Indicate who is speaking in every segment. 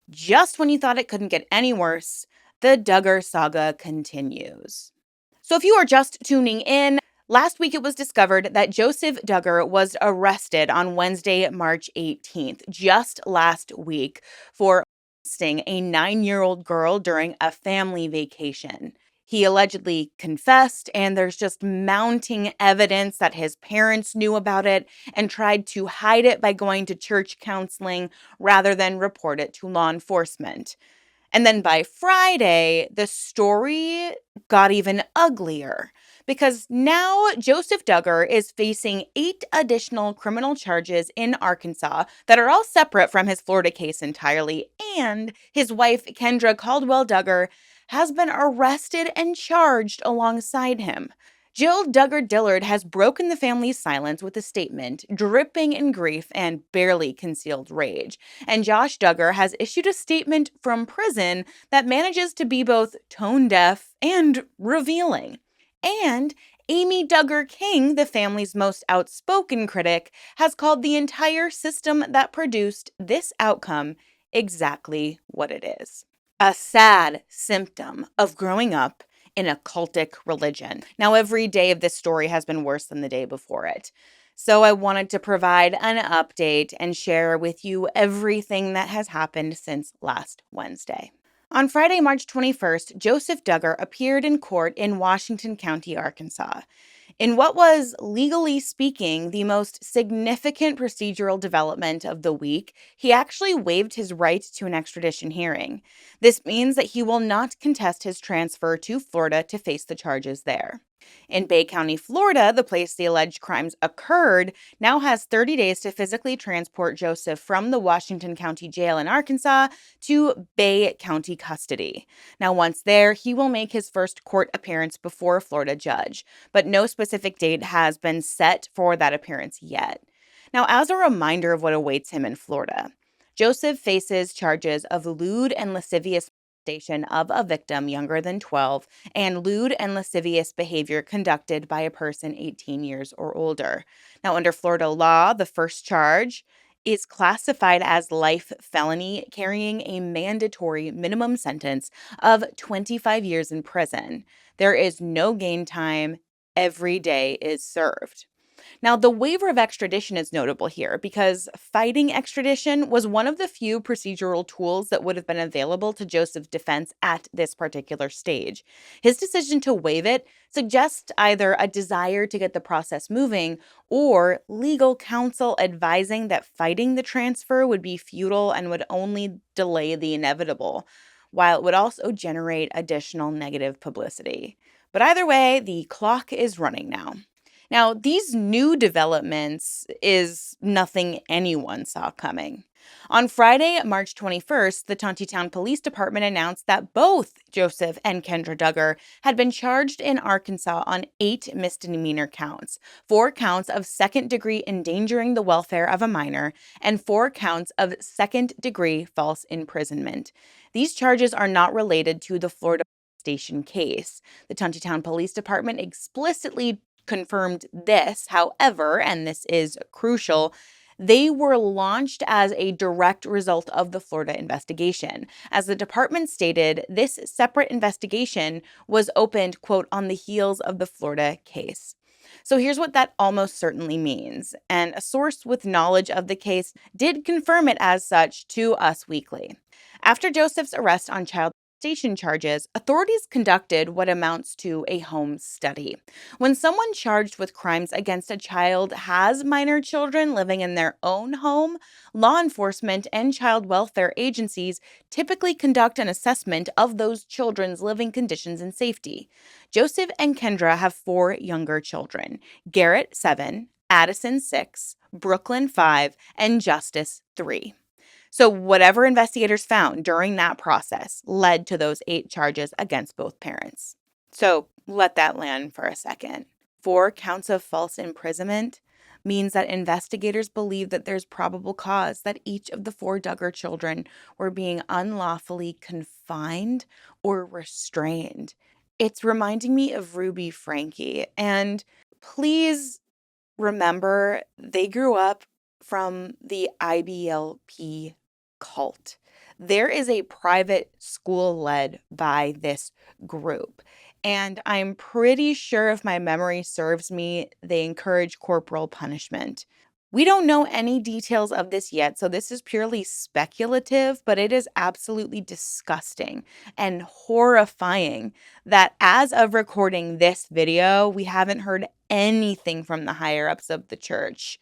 Speaker 1: Just when you thought it couldn't get any worse, the Duggar saga continues. So, if you are just tuning in, last week it was discovered that Joseph Duggar was arrested on Wednesday, March 18th, just last week, for molesting a 9-year-old girl during a family vacation. He allegedly confessed, and there's just mounting evidence that his parents knew about it and tried to hide it by going to church counseling rather than report it to law enforcement. And then by Friday, the story got even uglier because now Joseph Duggar is facing 8 additional criminal charges in Arkansas that are all separate from his Florida case entirely. And his wife, Kendra Duggar, has been arrested and charged alongside him. Jill Duggar Dillard has broken the family's silence with a statement dripping in grief and barely concealed rage. And Josh Duggar has issued a statement from prison that manages to be both tone deaf and revealing. And Amy Duggar King, the family's most outspoken critic, has called the entire system that produced this outcome exactly what it is: a sad symptom of growing up in a cultic religion. Now, every day of this story has been worse than the day before it. So I wanted to provide an update and share with you everything that has happened since last Wednesday. On Friday, March 21st, Joseph Duggar appeared in court in Washington County, Arkansas. In what was, legally speaking, the most significant procedural development of the week, he actually waived his right to an extradition hearing. This means that he will not contest his transfer to Florida to face the charges there. In Bay County, Florida, the place the alleged crimes occurred, now has 30 days to physically transport Joseph from the Washington County Jail in Arkansas to Bay County custody. Now, once there, he will make his first court appearance before a Florida judge, but no specific date has been set for that appearance yet. Now, as a reminder of what awaits him in Florida, Joseph faces charges of lewd and lascivious molestation of a victim younger than 12 and lewd and lascivious behavior conducted by a person 18 years or older. Now, under Florida law, the first charge is classified as life felony, carrying a mandatory minimum sentence of 25 years in prison. There is no gain time. Every day is served. Now, the waiver of extradition is notable here because fighting extradition was one of the few procedural tools that would have been available to Joseph's defense at this particular stage. His decision to waive it suggests either a desire to get the process moving or legal counsel advising that fighting the transfer would be futile and would only delay the inevitable, while it would also generate additional negative publicity. But either way, the clock is running now. Now, these new developments is nothing anyone saw coming. On Friday, March 21st, the Tontitown Police Department announced that both Joseph and Kendra Duggar had been charged in Arkansas on 8 misdemeanor counts, 4 counts of second-degree endangering the welfare of a minor, and 4 counts of second-degree false imprisonment. These charges are not related to the Florida station case. The Tontitown Police Department explicitly confirmed this. However, and this is crucial, they were launched as a direct result of the Florida investigation. As the department stated, this separate investigation was opened, quote, on the heels of the Florida case. So here's what that almost certainly means. And a source with knowledge of the case did confirm it as such to Us Weekly. After Joseph's arrest on child molestation charges, authorities conducted what amounts to a home study. When someone charged with crimes against a child has minor children living in their own home, law enforcement and child welfare agencies typically conduct an assessment of those children's living conditions and safety. Joseph and Kendra have 4 younger children: Garrett, 7, Addison, 6, Brooklyn, 5, and Justice, 3. So, whatever investigators found during that process led to those 8 charges against both parents. So, let that land for a second. 4 counts of false imprisonment means that investigators believe that there's probable cause that each of the 4 Duggar children were being unlawfully confined or restrained. It's reminding me of Ruby Frankie. And please remember, they grew up from the IBLP cult. There is a private school led by this group. And I'm pretty sure, if my memory serves me, they encourage corporal punishment. We don't know any details of this yet, so this is purely speculative, but it is absolutely disgusting and horrifying that as of recording this video, we haven't heard anything from the higher ups of the church.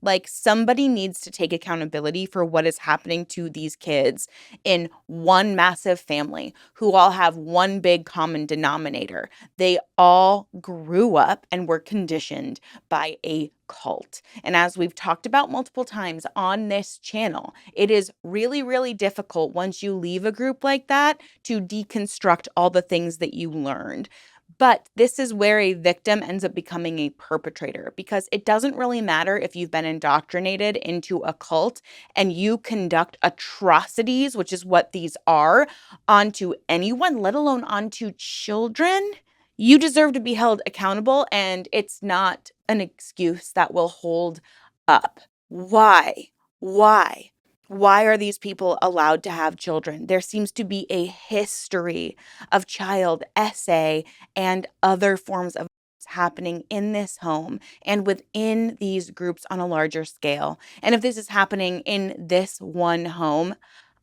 Speaker 1: Like, somebody needs to take accountability for what is happening to these kids in one massive family who all have one big common denominator. They all grew up and were conditioned by a cult. And as we've talked about multiple times on this channel, it is really, really difficult once you leave a group like that to deconstruct all the things that you learned. But this is where a victim ends up becoming a perpetrator, because it doesn't really matter if you've been indoctrinated into a cult and you conduct atrocities, which is what these are, onto anyone, let alone onto children. You deserve to be held accountable, and it's not an excuse that will hold up. Why? Why? Why are these people allowed to have children? There seems to be a history of child essay and other forms of happening in this home and within these groups on a larger scale. And if this is happening in this one home,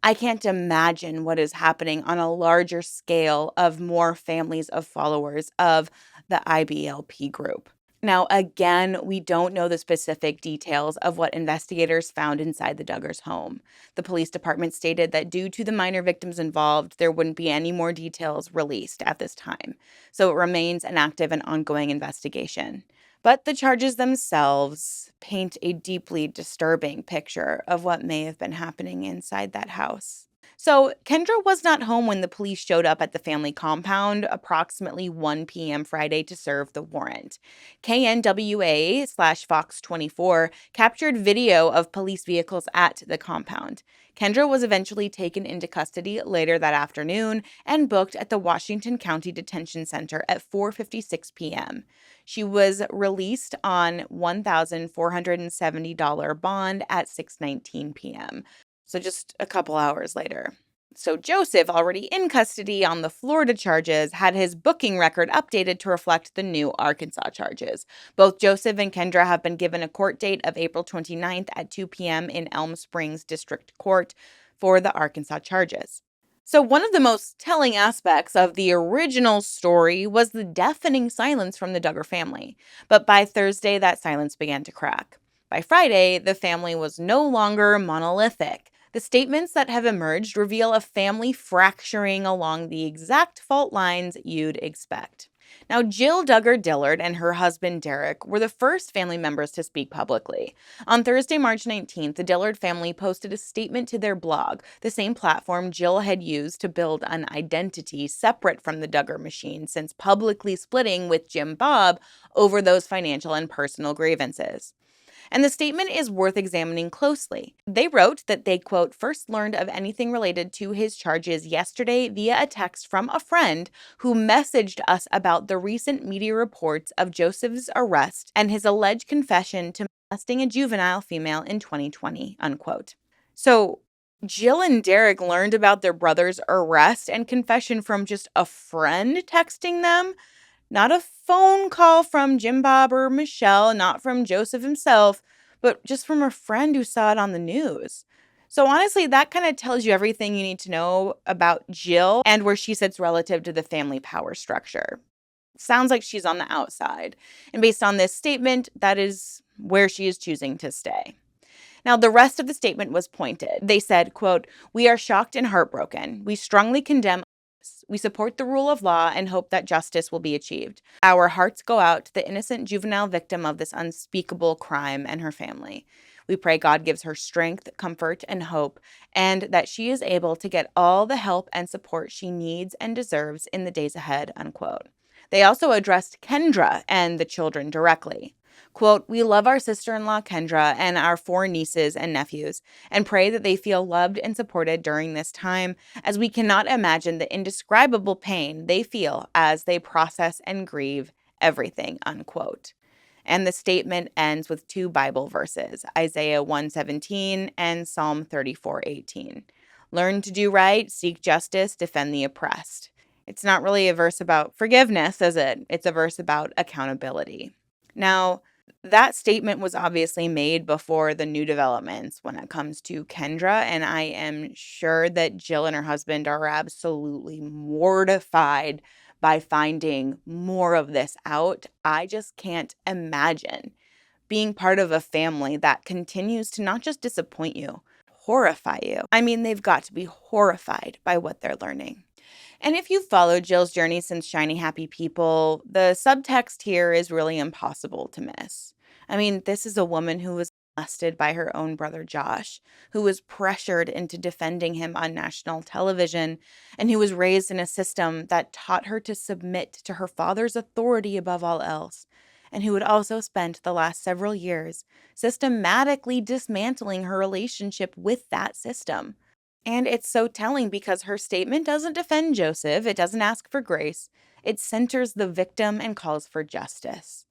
Speaker 1: I can't imagine what is happening on a larger scale of more families of followers of the IBLP group. Now, again, we don't know the specific details of what investigators found inside the Duggars' home. The police department stated that due to the minor victims involved, there wouldn't be any more details released at this time. So it remains an active and ongoing investigation. But the charges themselves paint a deeply disturbing picture of what may have been happening inside that house. So, Kendra was not home when the police showed up at the family compound approximately 1 p.m. Friday to serve the warrant. KNWA/Fox 24 captured video of police vehicles at the compound. Kendra was eventually taken into custody later that afternoon and booked at the Washington County Detention Center at 4:56 p.m. She was released on $1,470 bond at 6:19 p.m. So just a couple hours later. So Joseph, already in custody on the Florida charges, had his booking record updated to reflect the new Arkansas charges. Both Joseph and Kendra have been given a court date of April 29th at 2 p.m. in Elm Springs District Court for the Arkansas charges. So one of the most telling aspects of the original story was the deafening silence from the Duggar family. But by Thursday, that silence began to crack. By Friday, the family was no longer monolithic. The statements that have emerged reveal a family fracturing along the exact fault lines you'd expect. Now, Jill Duggar Dillard and her husband Derek were the first family members to speak publicly. On Thursday, March 19th, the Dillard family posted a statement to their blog, the same platform Jill had used to build an identity separate from the Duggar machine since publicly splitting with Jim Bob over those financial and personal grievances. And the statement is worth examining closely. They wrote that they, quote, first learned of anything related to his charges yesterday via a text from a friend who messaged us about the recent media reports of Joseph's arrest and his alleged confession to molesting a juvenile female in 2020, unquote. So Jill and Derek learned about their brother's arrest and confession from just a friend texting them. Not a phone call from Jim Bob or Michelle, not from Joseph himself, but just from a friend who saw it on the news. So honestly, that kind of tells you everything you need to know about Jill and where she sits relative to the family power structure. Sounds like she's on the outside. And based on this statement, that is where she is choosing to stay. Now, the rest of the statement was pointed. They said, quote, "We are shocked and heartbroken. We strongly condemn. We support the rule of law and hope that justice will be achieved. Our hearts go out to the innocent juvenile victim of this unspeakable crime and her family. We pray God gives her strength, comfort, and hope, and that she is able to get all the help and support she needs and deserves in the days ahead," unquote. They also addressed Kendra and the children directly. Quote, "We love our sister-in-law Kendra and our 4 nieces and nephews and pray that they feel loved and supported during this time, as we cannot imagine the indescribable pain they feel as they process and grieve everything," unquote. And the statement ends with 2 Bible verses, Isaiah 1:17 and Psalm 34:18. Learn to do right, seek justice, defend the oppressed. It's not really a verse about forgiveness, is it? It's a verse about accountability. Now, that statement was obviously made before the new developments when it comes to Kendra, and I am sure that Jill and her husband are absolutely mortified by finding more of this out. I just can't imagine being part of a family that continues to not just disappoint you, horrify you. I mean, they've got to be horrified by what they're learning. And if you've followed Jill's journey since Shiny Happy People, the subtext here is really impossible to miss. I mean, this is a woman who was molested by her own brother Josh, who was pressured into defending him on national television, and who was raised in a system that taught her to submit to her father's authority above all else, and who had also spent the last several years systematically dismantling her relationship with that system. And it's so telling because her statement doesn't defend Joseph, it doesn't ask for grace, it centers the victim and calls for justice.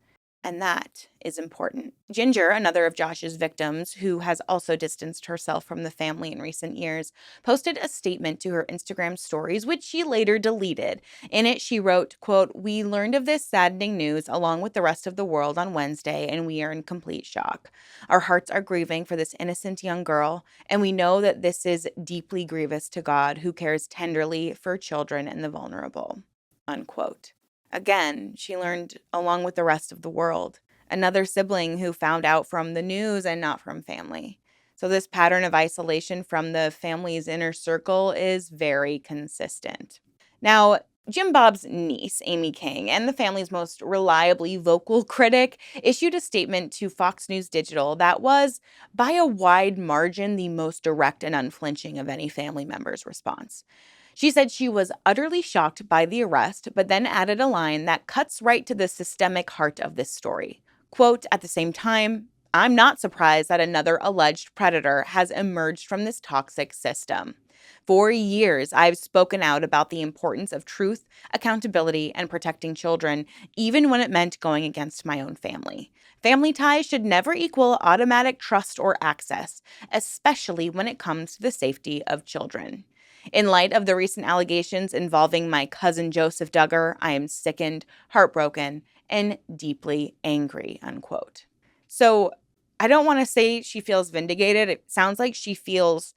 Speaker 1: And that is important. Ginger, another of Josh's victims, who has also distanced herself from the family in recent years, posted a statement to her Instagram stories, which she later deleted. In it, she wrote, quote, "We learned of this saddening news along with the rest of the world on Wednesday, and we are in complete shock. Our hearts are grieving for this innocent young girl, and we know that this is deeply grievous to God, who cares tenderly for children and the vulnerable." Unquote. Again, she learned along with the rest of the world. Another sibling who found out from the news and not from family. So, this pattern of isolation from the family's inner circle is very consistent. Now, Jim Bob's niece, Amy King, and the family's most reliably vocal critic, issued a statement to Fox News Digital that was, by a wide margin, the most direct and unflinching of any family member's response. She said she was utterly shocked by the arrest, but then added a line that cuts right to the systemic heart of this story. Quote, "At the same time, I'm not surprised that another alleged predator has emerged from this toxic system. For years, I've spoken out about the importance of truth, accountability, and protecting children, even when it meant going against my own family. Family ties should never equal automatic trust or access, especially when it comes to the safety of children. In light of the recent allegations involving my cousin Joseph Duggar, I am sickened, heartbroken, and deeply angry," unquote. So I don't want to say she feels vindicated. It sounds like she feels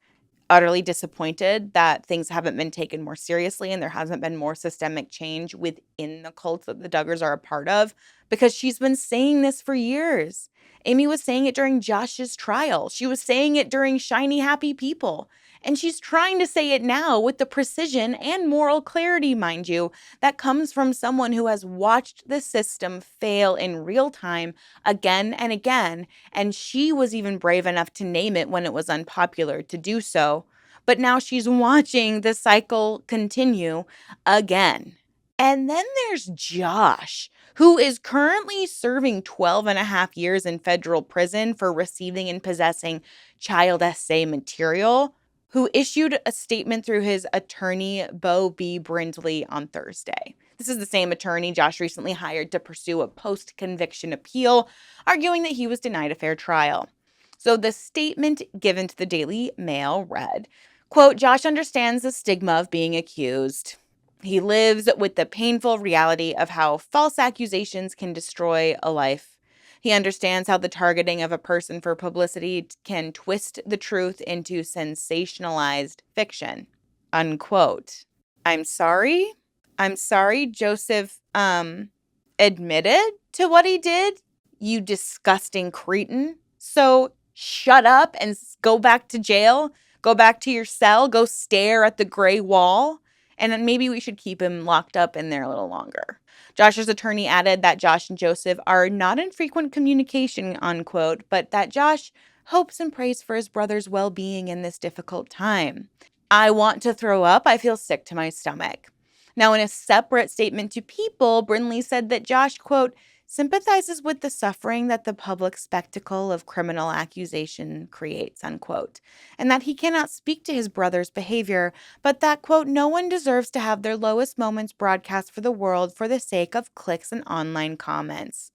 Speaker 1: utterly disappointed that things haven't been taken more seriously and there hasn't been more systemic change within the cult that the Duggars are a part of, because she's been saying this for years. Amy was saying it during Josh's trial. She was saying it during Shiny Happy People. And she's trying to say it now with the precision and moral clarity, mind you, that comes from someone who has watched the system fail in real time again and again. And she was even brave enough to name it when it was unpopular to do so. But now she's watching the cycle continue again. And then there's Josh, who is currently serving 12 and a half years in federal prison for receiving and possessing child essay material, who issued a statement through his attorney, Bo B. Brindley, on Thursday. This is the same attorney Josh recently hired to pursue a post-conviction appeal, arguing that he was denied a fair trial. So the statement given to the Daily Mail read, quote, "Josh understands the stigma of being accused. He lives with the painful reality of how false accusations can destroy a life. He understands how the targeting of a person for publicity can twist the truth into sensationalized fiction." Unquote. I'm sorry. I'm sorry Joseph admitted to what he did, you disgusting cretin. So shut up and go back to jail. Go back to your cell. Go stare at the gray wall. And then maybe we should keep him locked up in there a little longer. Josh's attorney added that Josh and Joseph are not in frequent communication, unquote, but that Josh hopes and prays for his brother's well-being in this difficult time. I want to throw up. I feel sick to my stomach. Now, in a separate statement to People, Brindley said that Josh, quote, "sympathizes with the suffering that the public spectacle of criminal accusation creates," unquote, and that he cannot speak to his brother's behavior, but that, quote, "no one deserves to have their lowest moments broadcast for the world for the sake of clicks and online comments."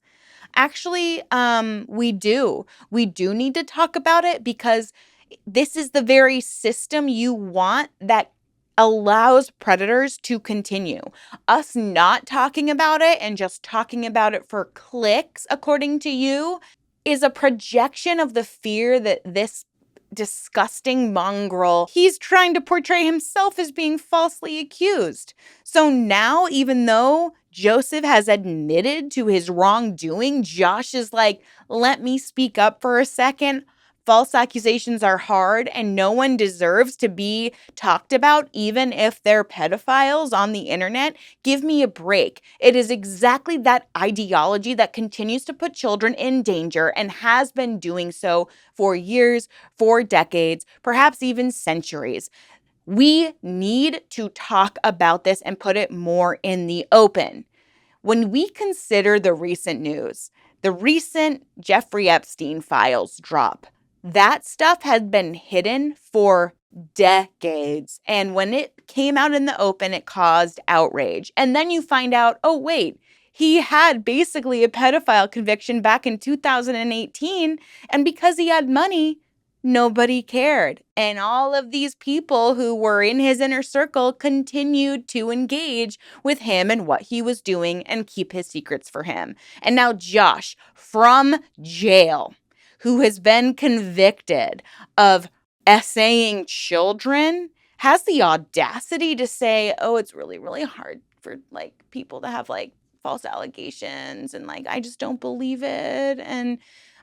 Speaker 1: Actually, we do. We do need to talk about it because This is the very system you want that allows predators to continue. Us not talking about it and just talking about it for clicks, according to you, is a projection of the fear that this disgusting mongrel, he's trying to portray himself as being falsely accused. So now, even though Joseph has admitted to his wrongdoing, Josh is like, let me speak up for a second. False accusations are hard, and no one deserves to be talked about, even if they're pedophiles on the internet. Give me a break. It is exactly that ideology that continues to put children in danger and has been doing so for years, for decades, perhaps even centuries. We need to talk about this and put it more in the open. When we consider the recent news, the recent Jeffrey Epstein files drop, that stuff had been hidden for decades. And when it came out in the open, it caused outrage. And then you find out, oh, wait, he had basically a pedophile conviction back in 2018. And because he had money, nobody cared. And all of these people who were in his inner circle continued to engage with him and what he was doing and keep his secrets for him. And now Josh, from jail, who has been convicted of essaying children, has the audacity to say, oh, it's really, really hard for like people to have like false allegations and like, I just don't believe it. And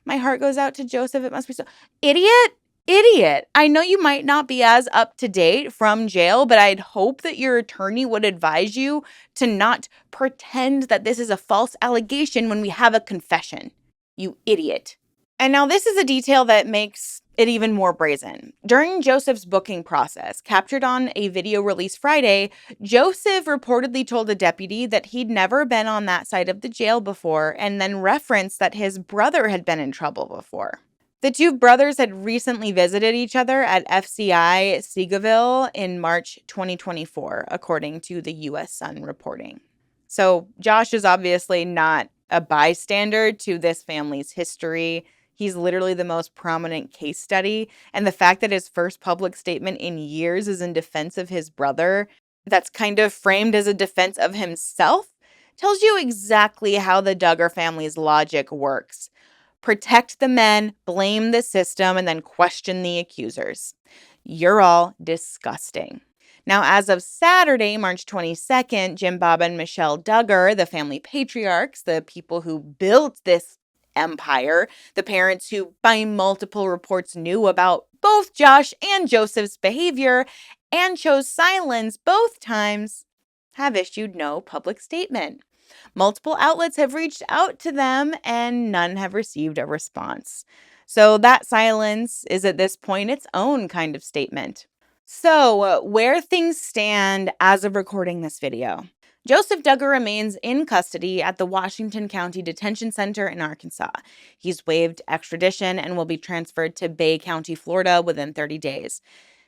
Speaker 1: my heart goes out to Joseph. It must be so. Idiot. I know you might not be as up to date from jail, but I'd hope that your attorney would advise you to not pretend that this is a false allegation when we have a confession. You idiot. And now this is a detail that makes it even more brazen. During Joseph's booking process, captured on a video released Friday, Joseph reportedly told a deputy that he'd never been on that side of the jail before and then referenced that his brother had been in trouble before. The two brothers had recently visited each other at FCI Seagoville in March 2024, according to the U.S. Sun reporting. So Josh is obviously not a bystander to this family's history. He's literally the most prominent case study. And the fact that his first public statement in years is in defense of his brother, that's kind of framed as a defense of himself, tells you exactly how the Duggar family's logic works. Protect the men, blame the system, and then question the accusers. You're all disgusting. Now, as of Saturday, March 22nd, Jim, Bob, and Michelle Duggar, the family patriarchs, the people who built this empire, the parents who, by multiple reports, knew about both Josh and Joseph's behavior and chose silence both times, have issued no public statement. Multiple outlets have reached out to them and none have received a response. So that silence is at this point its own kind of statement. So, where things stand as of recording this video. Joseph Duggar remains in custody at the Washington County Detention Center in Arkansas. He's waived extradition and will be transferred to Bay County, Florida within 30 days.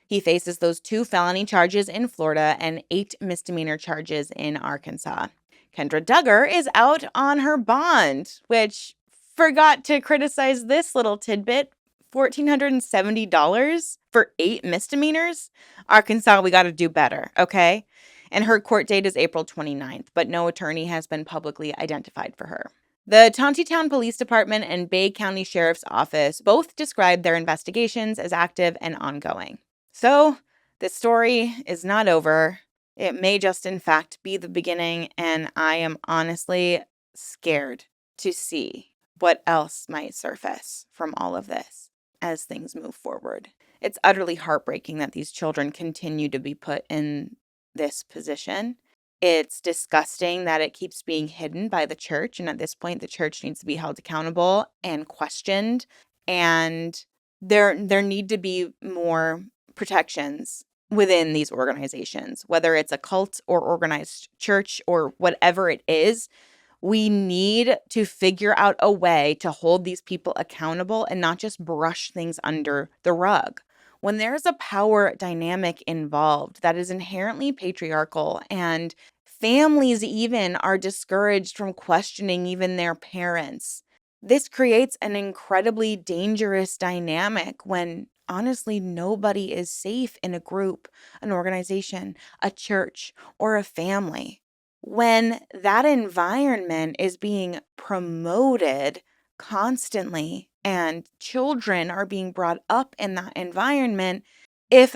Speaker 1: He faces those 2 felony charges in Florida and 8 misdemeanor charges in Arkansas. Kendra Duggar is out on her bond, which forgot to criticize this little tidbit. $1,470 for 8 misdemeanors? Arkansas, we got to do better, okay? And her court date is April 29th, but no attorney has been publicly identified for her. The Tontitown Police Department and Bay County Sheriff's Office both described their investigations as active and ongoing. So, this story is not over. It may just, in fact, be the beginning, and I am honestly scared to see what else might surface from all of this as things move forward. It's utterly heartbreaking that these children continue to be put in this position. It's disgusting that it keeps being hidden by the church, and at this point, the church needs to be held accountable and questioned, and there need to be more protections within these organizations, whether it's a cult or organized church or whatever it is. We need to figure out a way to hold these people accountable and not just brush things under the rug. When there's a power dynamic involved that is inherently patriarchal and families even are discouraged from questioning even their parents, this creates an incredibly dangerous dynamic when honestly, nobody is safe in a group, an organization, a church, or a family. When that environment is being promoted constantly and children are being brought up in that environment, if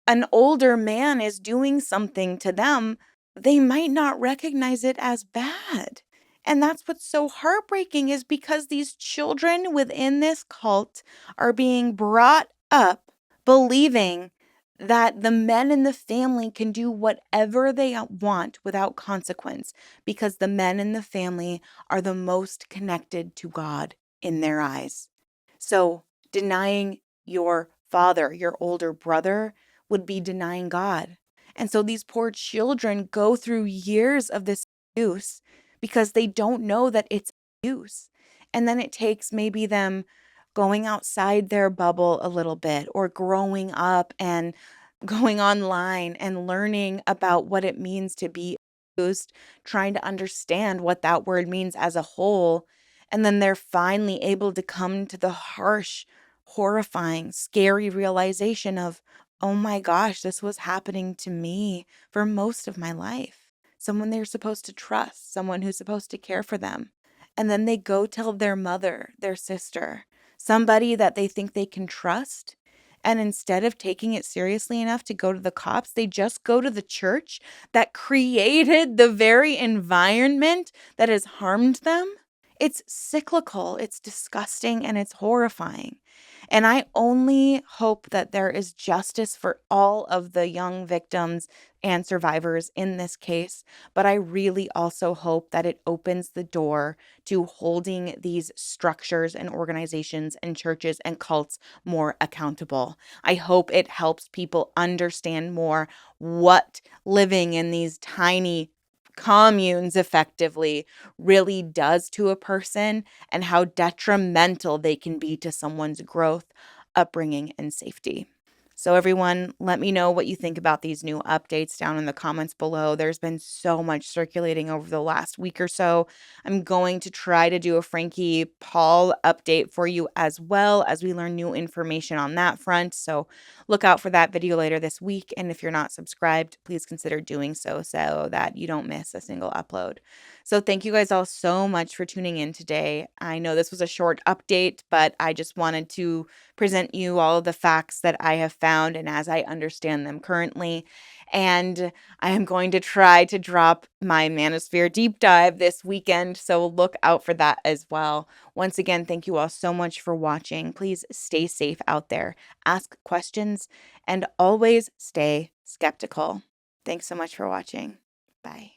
Speaker 1: an older man is doing something to them, they might not recognize it as bad. And that's what's so heartbreaking is because these children within this cult are being brought up believing that the men in the family can do whatever they want without consequence because the men in the family are the most connected to God in their eyes. So, denying your father, your older brother, would be denying God. And so these poor children go through years of this abuse because they don't know that it's abuse. And then it takes maybe them going outside their bubble a little bit or growing up and going online and learning about what it means to be abused, trying to understand what that word means as a whole. And then they're finally able to come to the harsh, horrifying, scary realization of, oh my gosh, this was happening to me for most of my life. Someone they're supposed to trust, someone who's supposed to care for them. And then they go tell their mother, their sister, somebody that they think they can trust. And instead of taking it seriously enough to go to the cops, they just go to the church that created the very environment that has harmed them. It's cyclical, it's disgusting, and it's horrifying. And I only hope that there is justice for all of the young victims and survivors in this case. But I really also hope that it opens the door to holding these structures and organizations and churches and cults more accountable. I hope it helps people understand more what living in these tiny communes effectively really does to a person and how detrimental they can be to someone's growth, upbringing, and safety. So, everyone, let me know what you think about these new updates down in the comments below. There's been so much circulating over the last week or so. I'm going to try to do a Frankie Paul update for you as well as we learn new information on that front. So, look out for that video later this week. And if you're not subscribed, please consider doing so so that you don't miss a single upload. So, thank you guys all so much for tuning in today. I know this was a short update, but I just wanted to present you all of the facts that I have found and as I understand them currently. And I am going to try to drop my Manosphere deep dive this weekend, so look out for that as well. Once again, thank you all so much for watching. Please stay safe out there, ask questions, and always stay skeptical. Thanks so much for watching. Bye.